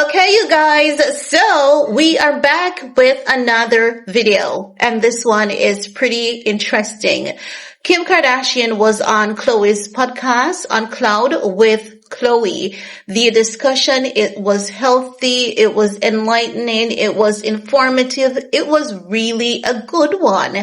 Okay, you guys, so we are back with another video, and this one is pretty interesting. Kim Kardashian was on Khloe's podcast on Cloud with Khloe. The discussion, it was healthy, it was enlightening, it was informative, it was really a good one.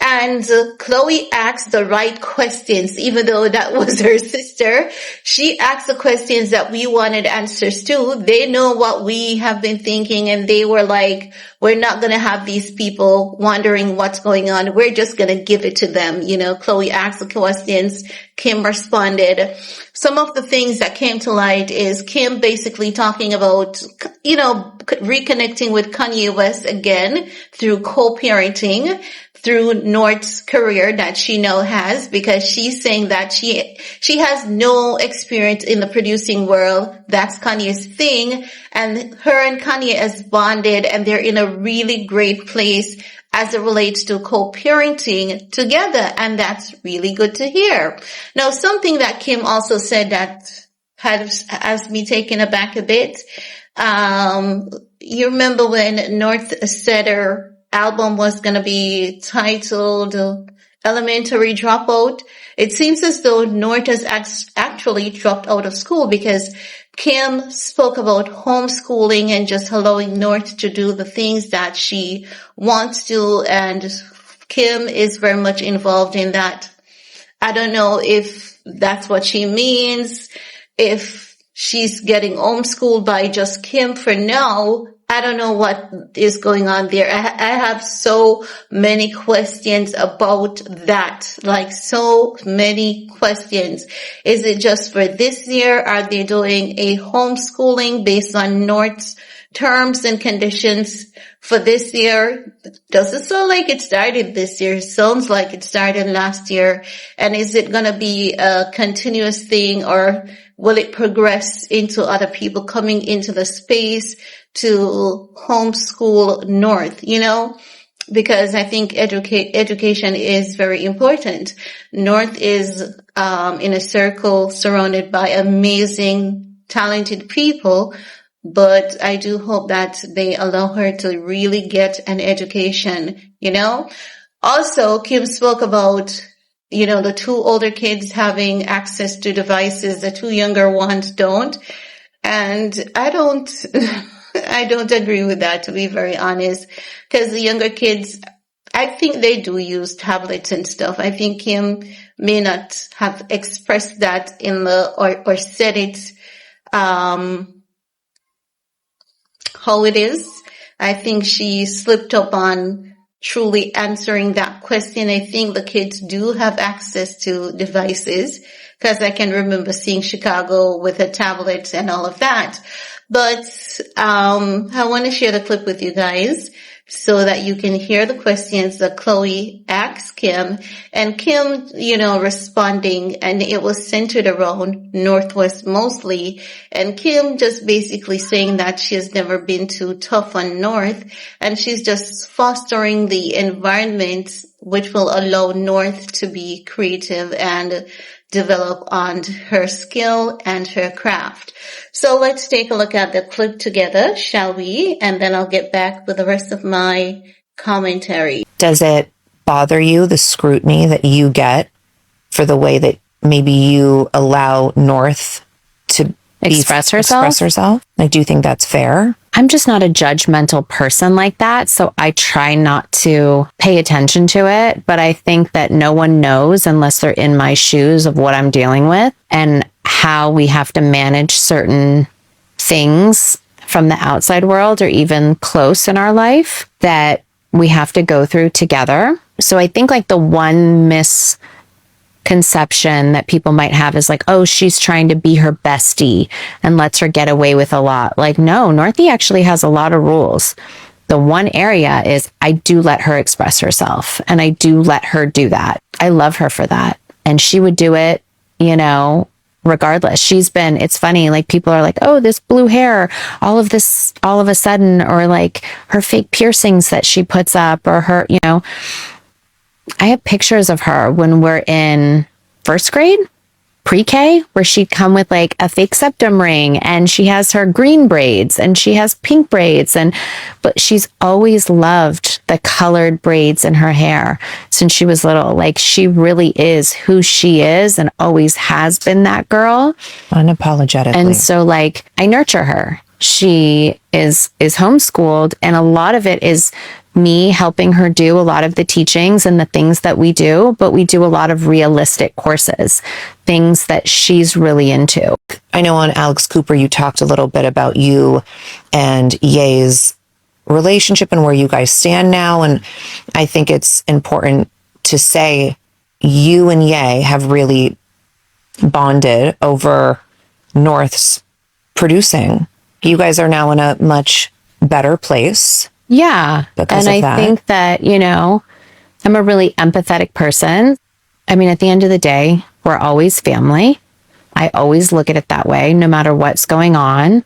And Khloe asked the right questions, even though that was her sister. She asked the questions that we wanted answers to. They know what we have been thinking, and they were like, we're not going to have these people wondering what's going on. We're just going to give it to them. You know, Khloe asked the questions, Kim responded. Some of the things that came to light is Kim basically talking about, reconnecting with Kanye West again through co-parenting, through North's career that she now has, because she's saying that she has no experience in the producing world. That's Kanye's thing. And her and Kanye has bonded, and they're in a really great place as it relates to co-parenting together. And that's really good to hear. Now, something that Kim also said that has me taken aback a bit. You remember when North said her album was going to be titled Elementary Dropout? It seems as though North has actually dropped out of school, because Kim spoke about homeschooling and just allowing North to do the things that she wants to, and Kim is very much involved in that. I don't know if that's what she means, if she's getting homeschooled by just Kim for now. I don't know what is going on there. I have so many questions about that. Like, so many questions. Is it just for this year? Are they doing a homeschooling based on North's terms and conditions for this year? Does it sound like it started this year? It sounds like it started last year. And is it going to be a continuous thing, or will it progress into other people coming into the space to homeschool North, because I think education is very important. North is in a circle surrounded by amazing, talented people, but I do hope that they allow her to really get an education, Also, Kim spoke about, the two older kids having access to devices, the two younger ones don't. And I don't agree with that, to be very honest, because the younger kids, I think they do use tablets and stuff. I think Kim may not have expressed that or said it, how it is. I think she slipped up on truly answering that question. I think the kids do have access to devices, because I can remember seeing Chicago with a tablet and all of that. But I want to share the clip with you guys so that you can hear the questions that Khloe asked Kim, and Kim, responding, and it was centered around Northwest mostly, and Kim just basically saying that she has never been too tough on North, and she's just fostering the environment which will allow North to be creative and develop on her skill and her craft. So let's take a look at the clip together, shall we? And then I'll get back with the rest of my commentary. Does it bother you, the scrutiny that you get for the way that maybe you allow North to express herself? Like, do you think that's fair? I'm just not a judgmental person like that, so I try not to pay attention to it, but I think that no one knows unless they're in my shoes of what I'm dealing with and how we have to manage certain things from the outside world or even close in our life that we have to go through together. So I think like the one misconception that people might have is like, oh, she's trying to be her bestie and lets her get away with a lot. Like, no, Northie actually has a lot of rules. The one area is I do let her express herself, and I do let her do that. I love her for that. And she would do it, regardless. It's funny, like people are like, oh, this blue hair, all of a sudden, or like her fake piercings that she puts up, or her, I have pictures of her when we're in first grade pre-K where she'd come with like a fake septum ring and she has her green braids and she has pink braids but she's always loved the colored braids in her hair since she was little. Like she really is who she is and always has been that girl. Unapologetically. And so like I nurture her. She is homeschooled and a lot of it is me helping her do a lot of the teachings and the things that we do, but we do a lot of realistic courses, things that she's really into. I know on Alex Cooper, you talked a little bit about you and Ye's relationship and where you guys stand now. And I think it's important to say you and Ye have really bonded over North's producing. You guys are now in a much better place. Yeah. Because and of I that. think that, you know, I'm a really empathetic person. I mean, at the end of the day, we're always family. I always look at it that way, no matter what's going on.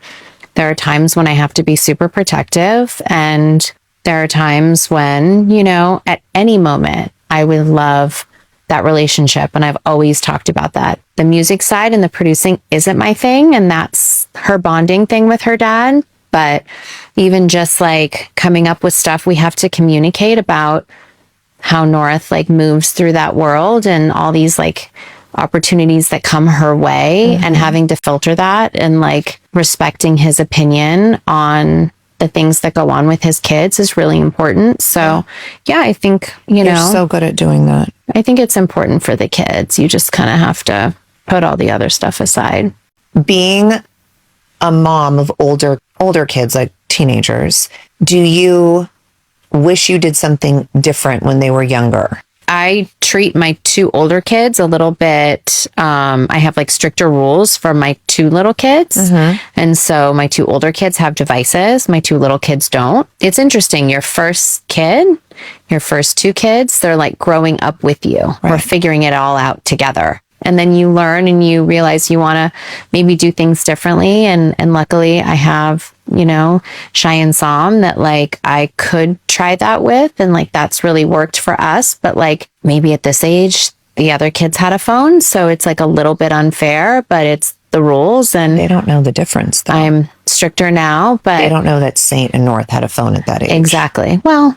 There are times when I have to be super protective. And there are times when, you know, at any moment, I would love that relationship. And I've always talked about that. The music side and the producing isn't my thing. And that's her bonding thing with her dad. But even just like coming up with stuff, we have to communicate about how North like moves through that world and all these like opportunities that come her way and having to filter that and like respecting his opinion on the things that go on with his kids is really important. So yeah, I think, you You're know, so good at doing that. I think it's important for the kids. You just kind of have to put all the other stuff aside. Being a mom of older kids, like teenagers, do you wish you did something different when they were younger? I treat my two older kids a little bit. I have like stricter rules for my two little kids. And so my two older kids have devices. My two little kids don't. It's interesting. Your first kid, your first two kids, they're like growing up with you. Right. We're figuring it all out together. And then you learn and you realize you want to maybe do things differently. And luckily I have, you know, Cheyenne Som that like I could try that with. And like, that's really worked for us. But like maybe at this age, the other kids had a phone. So it's like a little bit unfair, but it's the rules. And they don't know the difference though. I'm stricter now, but they don't know that Saint and North had a phone at that age. Exactly. Well,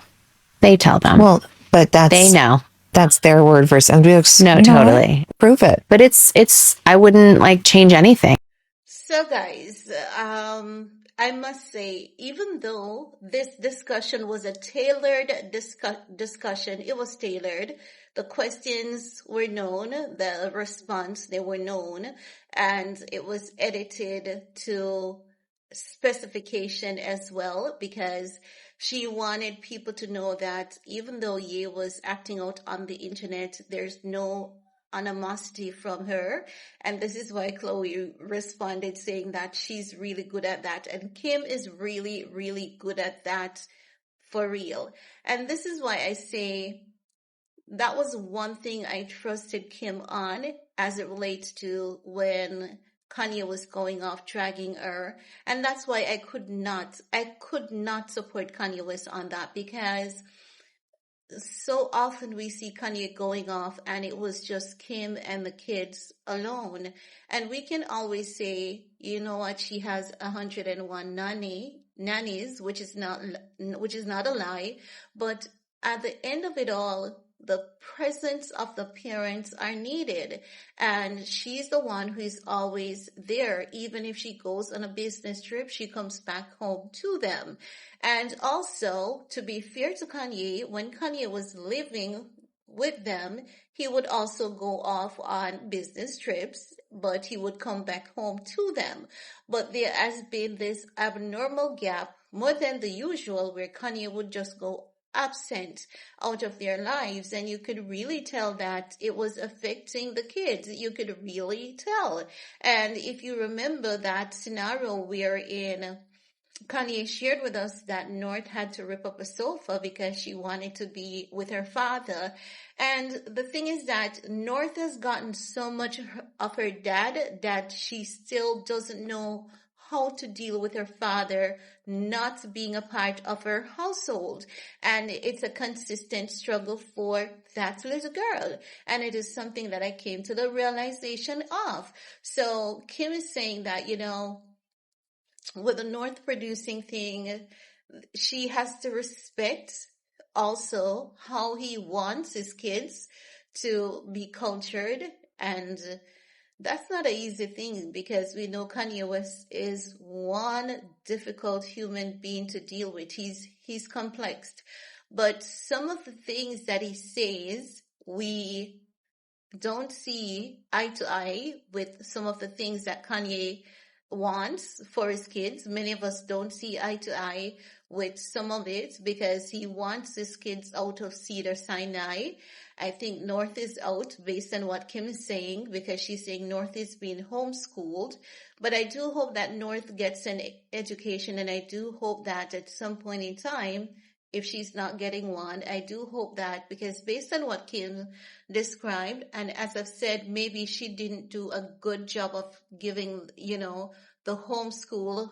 they tell them. Well, but they know. That's their word versus no, totally. Prove it. But it's I wouldn't like change anything. So guys, I must say, even though this discussion was a tailored discussion, it was tailored. The questions were known, the response, they were known, and it was edited to specification as well, because she wanted people to know that even though Ye was acting out on the internet, there's no animosity from her. And this is why Khloe responded saying that she's really good at that. And Kim is really, really good at that for real. And this is why I say that was one thing I trusted Kim on as it relates to when Kanye was going off dragging her. And that's why I could not support Kanye West on that, because so often we see Kanye going off and it was just Kim and the kids alone. And we can always say, you know what, she has 101 nannies, which is not a lie. But at the end of it all, the presence of the parents are needed. And she's the one who is always there. Even if she goes on a business trip, she comes back home to them. And also, to be fair to Kanye, when Kanye was living with them, he would also go off on business trips, but he would come back home to them. But there has been this abnormal gap, more than the usual, where Kanye would just go absent out of their lives, and you could really tell that it was affecting the kids. You could really tell. And if you remember that scenario wherein Kanye shared with us that North had to rip up a sofa because she wanted to be with her father. And the thing is that North has gotten so much of her dad that she still doesn't know how to deal with her father not being a part of her household. And it's a consistent struggle for that little girl. And it is something that I came to the realization of. So Kim is saying that, with the North producing thing, she has to respect also how he wants his kids to be cultured, and that's not an easy thing because we know Kanye West is one difficult human being to deal with. He's complex, but some of the things that he says, we don't see eye to eye with some of the things that Kanye wants for his kids. Many of us don't see eye to eye with some of it because he wants his kids out of Cedar Sinai. I think North is out based on what Kim is saying because she's saying North is being homeschooled. But I do hope that North gets an education, and I do hope that at some point in time, if she's not getting one, I do hope that, because based on what Kim described, and as I've said, maybe she didn't do a good job of giving, the homeschool,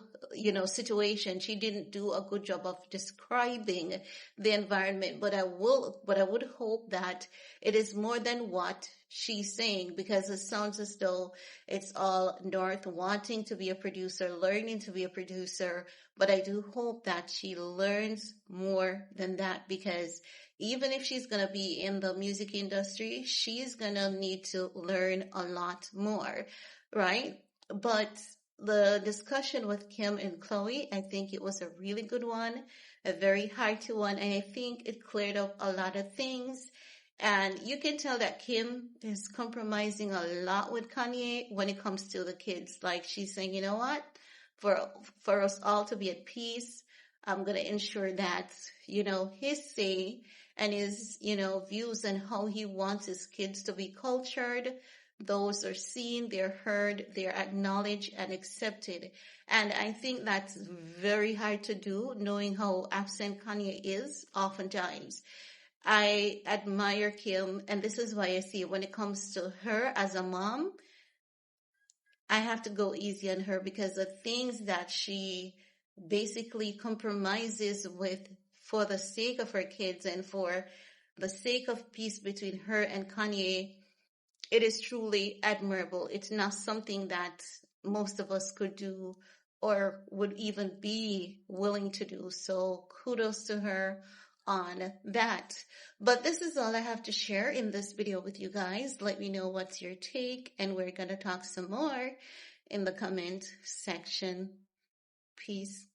situation. She didn't do a good job of describing the environment, but I would hope that it is more than what she's saying, because it sounds as though it's all North wanting to be a producer, learning to be a producer, but I do hope that she learns more than that, because even if she's going to be in the music industry, she's going to need to learn a lot more, right? But the discussion with Kim and Khloe, I think it was a really good one, a very hearty one, and I think it cleared up a lot of things. And you can tell that Kim is compromising a lot with Kanye when it comes to the kids. Like, she's saying, you know what? For us all to be at peace, I'm going to ensure that, his say and his, views and how he wants his kids to be cultured, those are seen, they're heard, they're acknowledged and accepted. And I think that's very hard to do, knowing how absent Kanye is oftentimes. I admire Kim, and this is why I see when it comes to her as a mom, I have to go easy on her, because the things that she basically compromises with for the sake of her kids and for the sake of peace between her and Kanye, it is truly admirable. It's not something that most of us could do or would even be willing to do. So kudos to her on that. But this is all I have to share in this video with you guys. Let me know what's your take, and we're going to talk some more in the comment section. Peace.